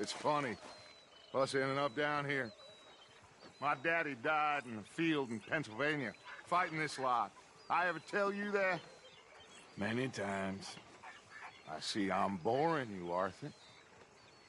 It's funny, us ending up down here. My daddy died in the field in Pennsylvania, fighting this lot. I ever tell you that? Many times. I see I'm boring you, Arthur.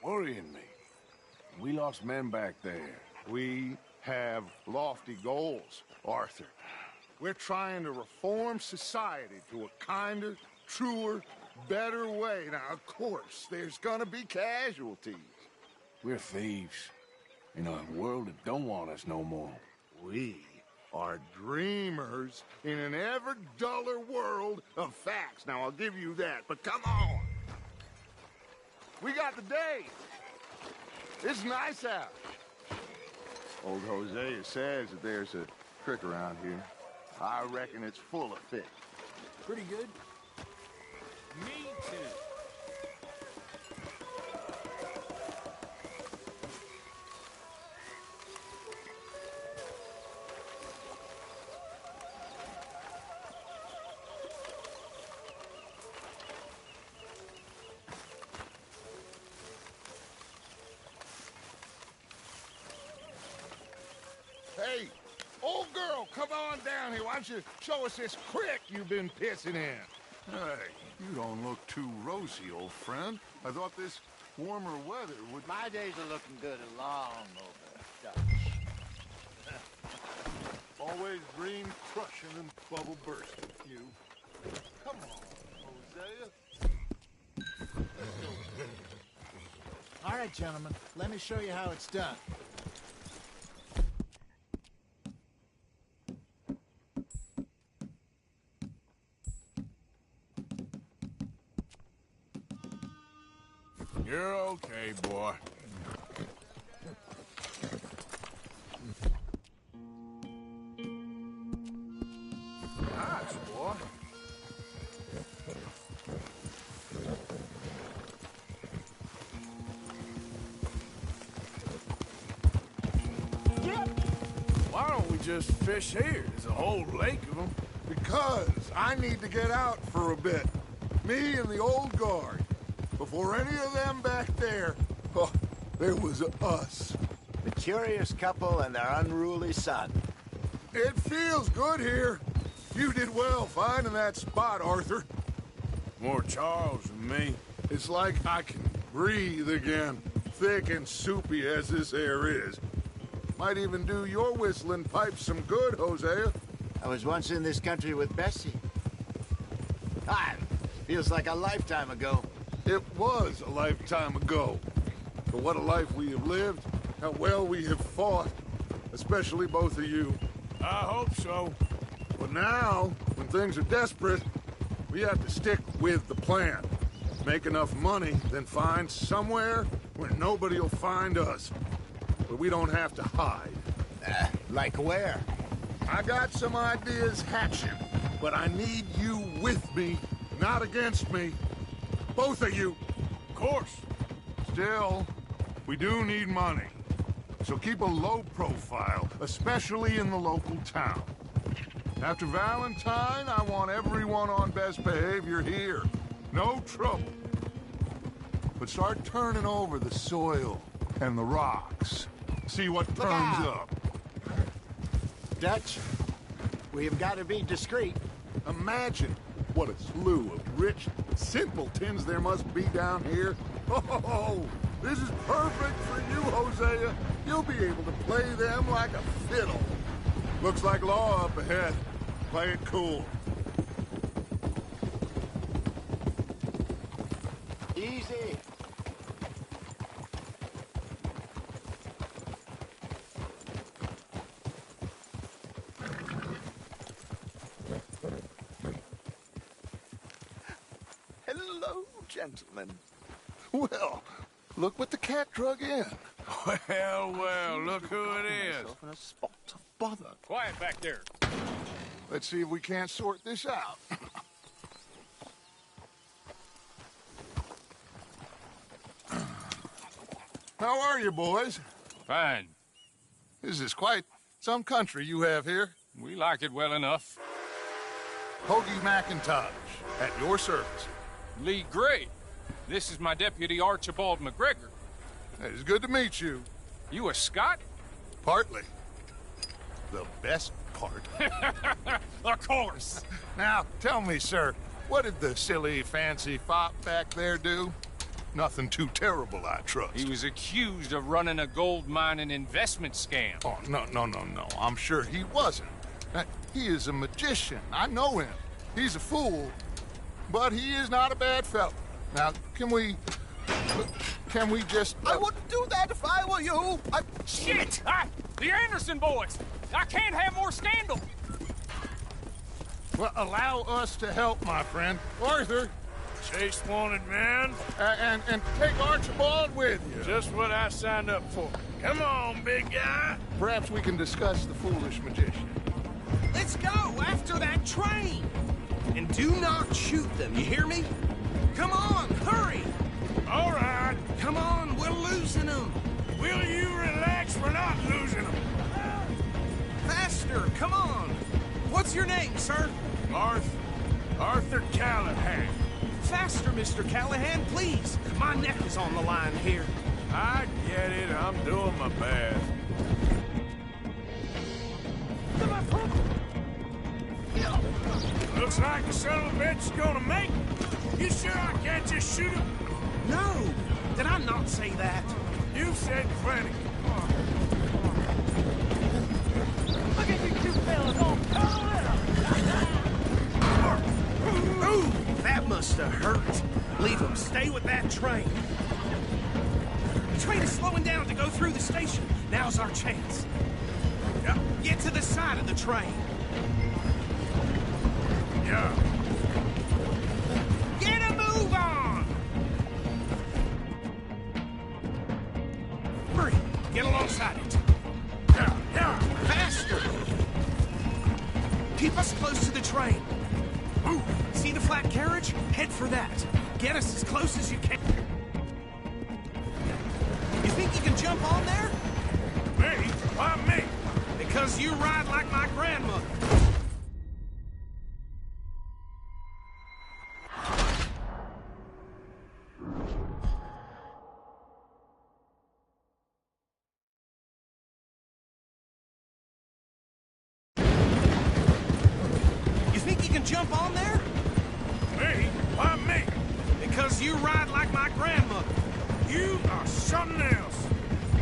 Worrying me. We lost men back there. We have lofty goals, Arthur. We're trying to reform society to a kinder, truer, better way. Now, of course, there's gonna be casualties. We're thieves. In a world that don't want us no more. We are dreamers in an ever duller world of facts. Now, I'll give you that, but come on. We got the day. It's nice out. Old Hosea says that there's a creek around here. I reckon it's full of fish. Pretty good. Me too. Hey, old girl, come on down here. Why don't you show us this creek you've been pissing in? Hey, you don't look too rosy, old friend. I thought this warmer weather would... My days are looking good along over, Dutch. Always green crushing and bubble bursting, you. Come on, Hosea. All right, gentlemen, let me show you how it's done. You're okay, boy. Nice, boy. Why don't we just fish here? There's a whole lake of them. Because I need to get out for a bit. Me and the old guard. Before any of them back there, oh, there was us. The curious couple and their unruly son. It feels good here. You did well finding that spot, Arthur. More Charles than me. It's like I can breathe again, thick and soupy as this air is. Might even do your whistling pipes some good, Hosea. I was once in this country with Bessie. Ah, feels like a lifetime ago. It was a lifetime ago. But what a life we have lived, how well we have fought, especially both of you. I hope so. But now, when things are desperate, we have to stick with the plan. Make enough money, then find somewhere where nobody will find us. Where we don't have to hide. Like where? I got some ideas hatching, but I need you with me, not against me. Both of you. Of course. Still, we do need money. So keep a low profile, especially in the local town. After Valentine, I want everyone on best behavior here. No trouble. But start turning over the soil and the rocks. See what turns up. Dutch, we've got to be discreet. Imagine what a slew of rich simpletons there must be down here. Oh, this is perfect for you, Hosea. You'll be able to play them like a fiddle. Looks like law up ahead. Play it cool. Easy. Hello, gentlemen. Well, look what the cat drug in. Well, look who it is. Myself in a spot of bother. Quiet back there. Let's see if we can't sort this out. How are you, boys? Fine. This is quite some country you have here. We like it well enough. Hoagie McIntosh, at your service. Lee Gray. This is my deputy, Archibald McGregor. It's good to meet you. You a Scot? Partly. The best part. Of course. Now, tell me, sir, what did the silly, fancy fop back there do? Nothing too terrible, I trust. He was accused of running a gold mining investment scam. Oh, no. I'm sure he wasn't. He is a magician. I know him. He's a fool, but he is not a bad fellow. Now, can we just... I wouldn't do that if I were you. Shit! The Anderson boys! I can't have more scandal! Well, allow us to help, my friend. Arthur, Chase wanted man. and take Archibald with you. Just what I signed up for. Come on, big guy. Perhaps we can discuss the foolish magician. Let's go after that train. And do not shoot them, you hear me? Come on, hurry. All right. Come on, we're losing them. Will you relax? We're not losing them. Faster, come on. What's your name, sir? Arthur Callahan. Faster, Mr. Callahan, please. My neck is on the line here. I get it. I'm doing my best. Looks like the son of a bitch is gonna make it. You sure I can't just shoot him? No, did I not say that? You've said plenty. Look at you two fellas all curled up. Ooh, that must have hurt. Leave him. Stay with that train. The train is slowing down to go through the station. Now's our chance. Get to the side of the train. Yeah. Get a move on! Hurry, get alongside it. Yeah. Faster! Keep us close to the train. Ooh, see the flat carriage? Head for that. Get us as close as you can. You think you can jump on there? Me? Why me? Because you ride like my grandmother. You think you can jump on there? Me? Why me? Because you ride like my grandmother. You are something else.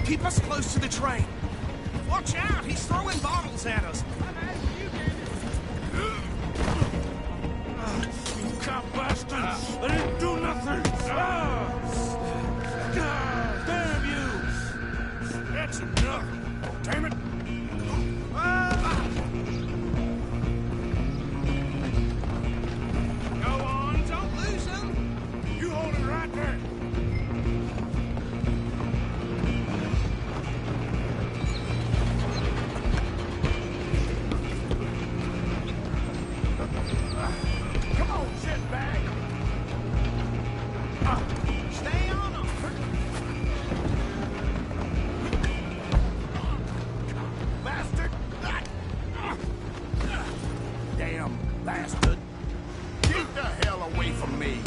Keep us close to the train. Watch out, he's throwing bottles at us. You cop bastards! I didn't do nothing! God damn you! That's enough! Damn it! Go on, don't lose him. You hold it right there! Come on, shitbag! Stay on him. Bastard! Damn bastard! Get the hell away from me!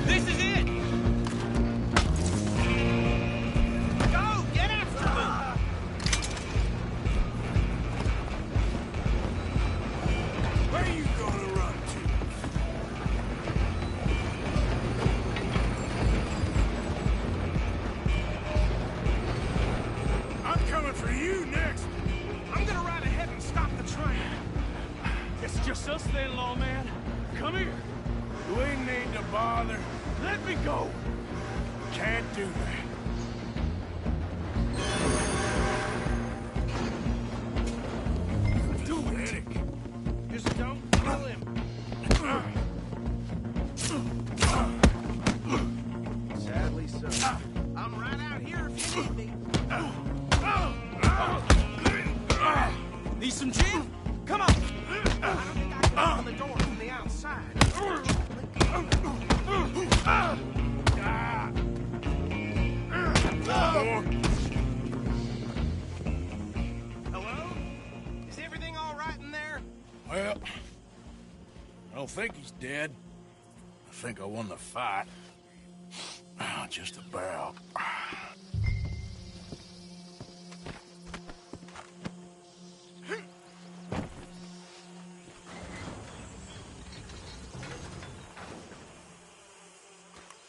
This is it. Go, get after them. Where you gonna run to? I'm coming for you next! I'm gonna ride ahead and stop the train. It's just us then, lawman. Come here. We need to bother. Let me go. Can't do that. Do it. Just don't kill him. Sadly so. I'm right out here if you need me. Need some gin? Come on. I don't think I can open the door from the outside. don't think he's dead. I think I won the fight. Just about.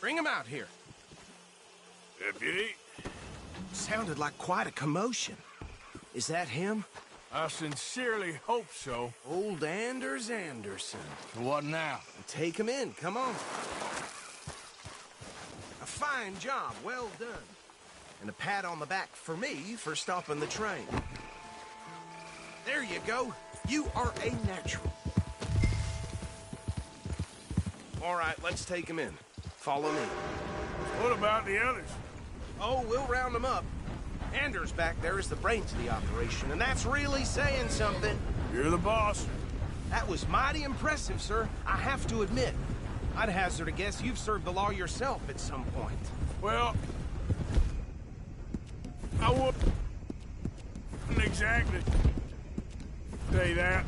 Bring him out here. Deputy? Sounded like quite a commotion. Is that him? I sincerely hope so. Old Anders Anderson. What now? Take him in, come on. A fine job, well done. And a pat on the back for me for stopping the train. There you go. You are a natural. All right, let's take him in. Follow me. What about the others? Oh, we'll round them up. Anders back there is the brains of the operation, and that's really saying something. You're the boss. That was mighty impressive, sir. I have to admit. I'd hazard a guess you've served the law yourself at some point. Well, I wouldn't exactly say that.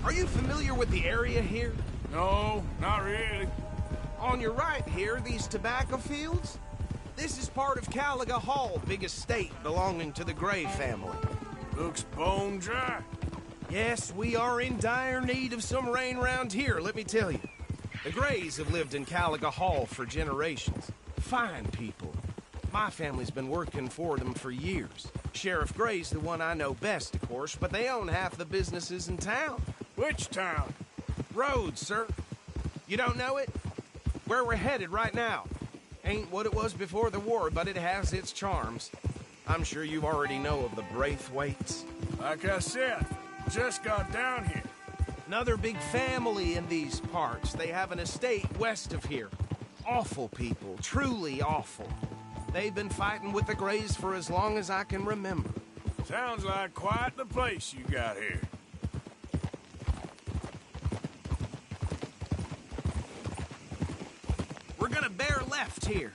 Are you familiar with the area here? No, not really. On your right here, these tobacco fields? This is part of Caliga Hall, big estate belonging to the Gray family. Looks bone dry. Yes, we are in dire need of some rain round here, let me tell you. The Grays have lived in Caliga Hall for generations. Fine people. My family's been working for them for years. Sheriff Gray's the one I know best, of course, but they own half the businesses in town. Which town? Rhodes, sir. You don't know it? Where we're headed right now. Ain't what it was before the war, but it has its charms. I'm sure you already know of the Braithwaites. Like I said, just got down here. Another big family in these parts. They have an estate west of here. Awful people, truly awful. They've been fighting with the Grays for as long as I can remember. Sounds like quite the place you got here. We're gonna bear left here.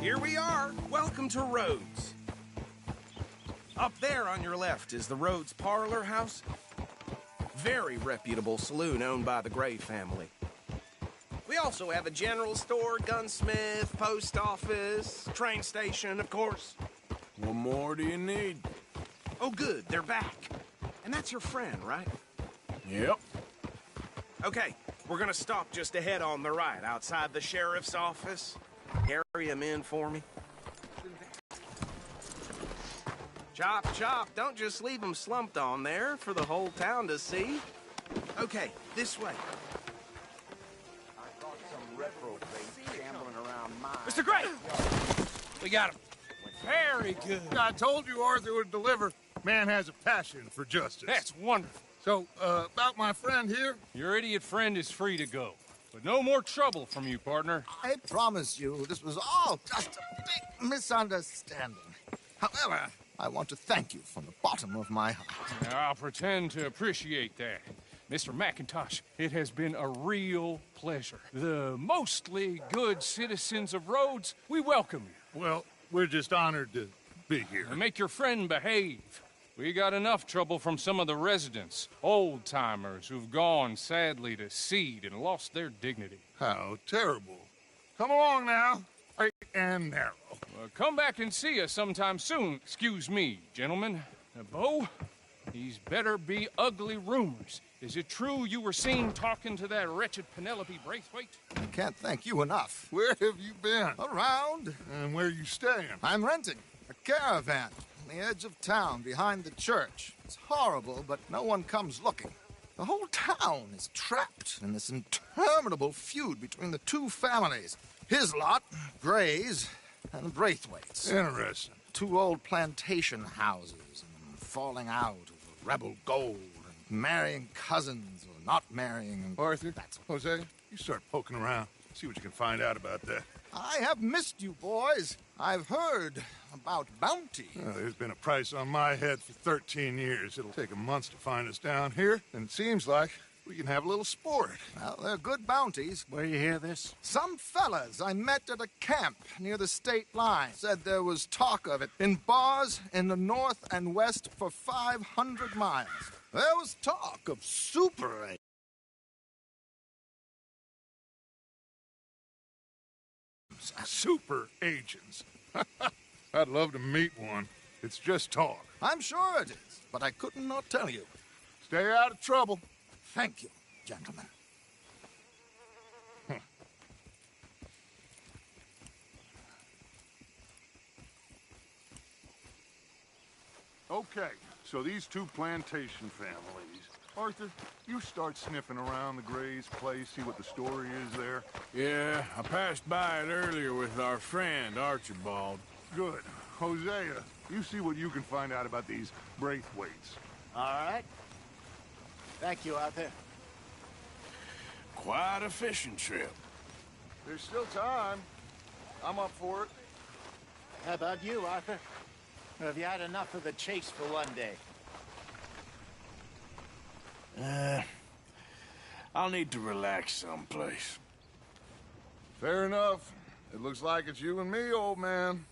Here we are. Welcome to Rhodes. Up there on your left is the Rhodes Parlor House. Very reputable saloon owned by the Gray family. We also have a general store, gunsmith, post office, train station, of course. What more do you need? Oh, good. They're back. And that's your friend, right? Yep. Okay, we're gonna stop just ahead on the right, outside the sheriff's office. Carry him in for me. Chop, chop. Don't just leave him slumped on there for the whole town to see. Okay, this way. I got some reprobates gambling around mine. Mr. Gray! We got him. Very good. I told you Arthur would deliver. Man has a passion for justice. That's wonderful. So, about my friend here? Your idiot friend is free to go. But no more trouble from you, partner. I promise you, this was all just a big misunderstanding. However, I want to thank you from the bottom of my heart. Now, I'll pretend to appreciate that. Mr. McIntosh, it has been a real pleasure. The mostly good citizens of Rhodes, we welcome you. Well, we're just honored to be here. And make your friend behave. We got enough trouble from some of the residents, old-timers who've gone, sadly, to seed and lost their dignity. How terrible. Come along now. Straight and narrow. Come back and see us sometime soon. Excuse me, gentlemen. Bo, these better be ugly rumors. Is it true you were seen talking to that wretched Penelope Braithwaite? I can't thank you enough. Where have you been? Around. And where you staying? I'm renting a caravan on the edge of town behind the church. It's horrible, but no one comes looking. The whole town is trapped in this interminable feud between the two families. His lot, Gray's, and Braithwaite's. Interesting. Two old plantation houses and falling out over rebel gold and marrying cousins or not marrying. And Arthur, that's Jose, you start poking around. See what you can find out about that. I have missed you, boys. I've heard about bounty. There's been a price on my head for 13 years. It'll take 'em months to find us down here, and it seems like we can have a little sport. Well, they're good bounties. Where you hear this? Some fellas I met at a camp near the state line said there was talk of it in bars in the north and west for 500 miles. There was talk of super agents. Super agents. I'd love to meet one. It's just talk. I'm sure it is, but I couldn't not tell you. Stay out of trouble. Thank you, gentlemen. Okay, so these two plantation families. Arthur, you start sniffing around the Gray's place, see what the story is there. Yeah, I passed by it earlier with our friend, Archibald. Good. Hosea, you see what you can find out about these Braithwaites. All right. Thank you, Arthur. Quite a fishing trip. There's still time. I'm up for it. How about you, Arthur? Or have you had enough of the chase for one day? I'll need to relax someplace. Fair enough. It looks like it's you and me, old man.